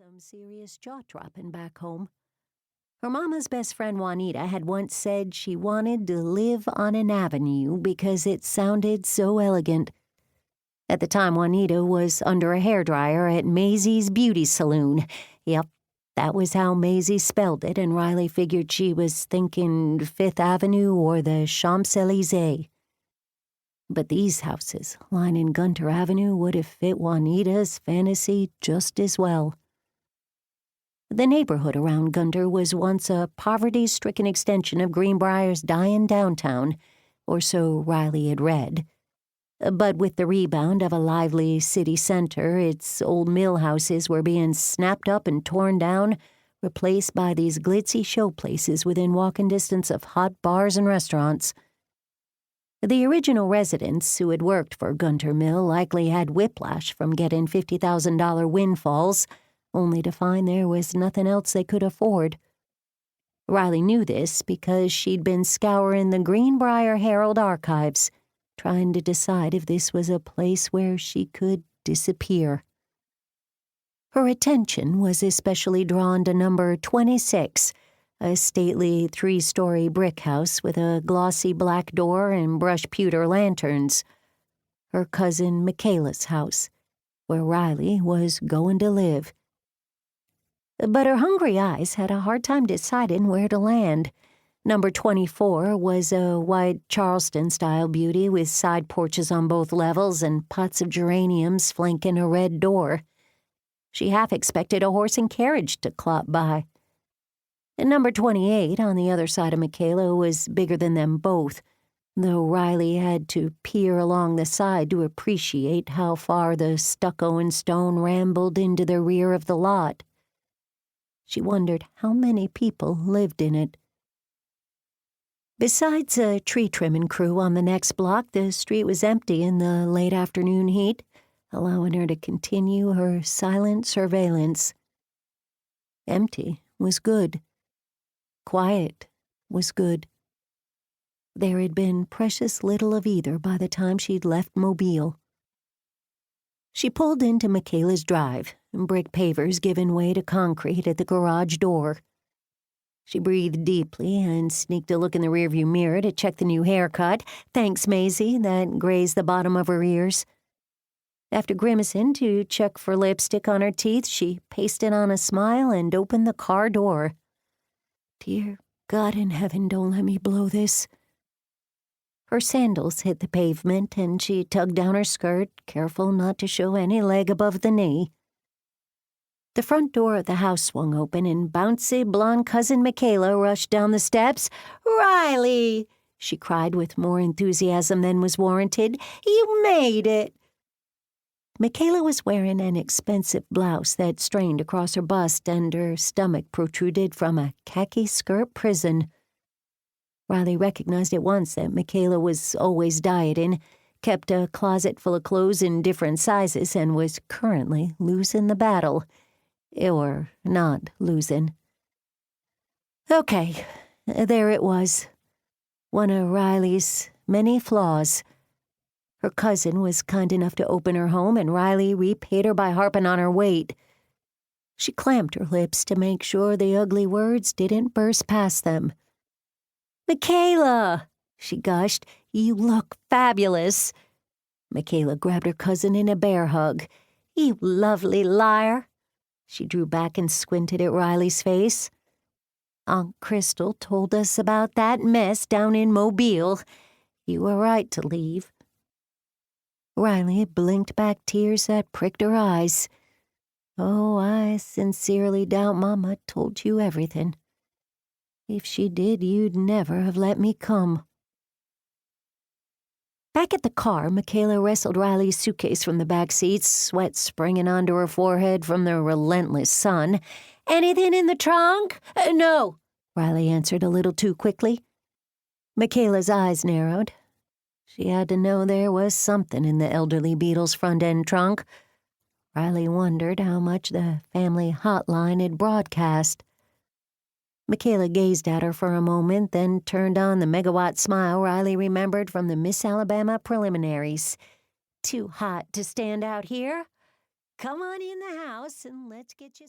some serious jaw-dropping back home. Her mama's best friend Juanita had once said she wanted to live on an avenue because it sounded so elegant. At the time, Juanita was under a hairdryer at Maisie's Beauty Saloon. Yep, that was how Maisie spelled it, and Riley figured she was thinking Fifth Avenue or the Champs-Élysées. But these houses lining Gunter Avenue would have fit Juanita's fantasy just as well. The neighborhood around Gunter was once a poverty-stricken extension of Greenbrier's dying downtown, or so Riley had read. But with the rebound of a lively city center, its old mill houses were being snapped up and torn down, replaced by these glitzy showplaces within walking distance of hot bars and restaurants. The original residents who had worked for Gunter Mill likely had whiplash from getting $50,000 windfalls, only to find there was nothing else they could afford. Riley knew this because she'd been scouring the Greenbrier Herald archives, trying to decide if this was a place where she could disappear. Her attention was especially drawn to number 26, a stately 3-story brick house with a glossy black door and brushed pewter lanterns. Her cousin Michaela's house, where Riley was going to live. But her hungry eyes had a hard time deciding where to land. Number 24 was a white Charleston-style beauty with side porches on both levels and pots of geraniums flanking a red door. She half expected a horse and carriage to clop by. And number 28, on the other side of Michaela, was bigger than them both, though Riley had to peer along the side to appreciate how far the stucco and stone rambled into the rear of the lot. She wondered how many people lived in it. Besides a tree-trimming crew on the next block, the street was empty in the late afternoon heat, allowing her to continue her silent surveillance. Empty was good. Quiet was good. There had been precious little of either by the time she'd left Mobile. She pulled into Michaela's drive, brick pavers giving way to concrete at the garage door. She breathed deeply and sneaked a look in the rearview mirror to check the new haircut, thanks Maisie, that grazed the bottom of her ears. After grimacing to check for lipstick on her teeth, she pasted on a smile and opened the car door. Dear God in heaven, don't let me blow this. Her sandals hit the pavement, and she tugged down her skirt, careful not to show any leg above the knee. The front door of the house swung open, and bouncy blonde cousin Michaela rushed down the steps. "Riley!" she cried with more enthusiasm than was warranted. "You made it!" Michaela was wearing an expensive blouse that strained across her bust, and her stomach protruded from a khaki skirt prison. Riley recognized at once that Michaela was always dieting, kept a closet full of clothes in different sizes, and was currently losing the battle. Or not losing. Okay, there it was. One of Riley's many flaws. Her cousin was kind enough to open her home, and Riley repaid her by harping on her weight. She clamped her lips to make sure the ugly words didn't burst past them. "Michaela!" she gushed. "You look fabulous." Michaela grabbed her cousin in a bear hug. "You lovely liar." She drew back and squinted at Riley's face. "Aunt Crystal told us about that mess down in Mobile. You were right to leave." Riley blinked back tears that pricked her eyes. "Oh, I sincerely doubt Mama told you everything. If she did, you'd never have let me come." Back at the car, Michaela wrestled Riley's suitcase from the back seat, sweat springing onto her forehead from the relentless sun. "Anything in the trunk?" "No," Riley answered a little too quickly. Michaela's eyes narrowed. She had to know there was something in the elderly beetle's front-end trunk. Riley wondered how much the family hotline had broadcast. Michaela gazed at her for a moment, then turned on the megawatt smile Riley remembered from the Miss Alabama preliminaries. "Too hot to stand out here? Come on in the house and let's get you..."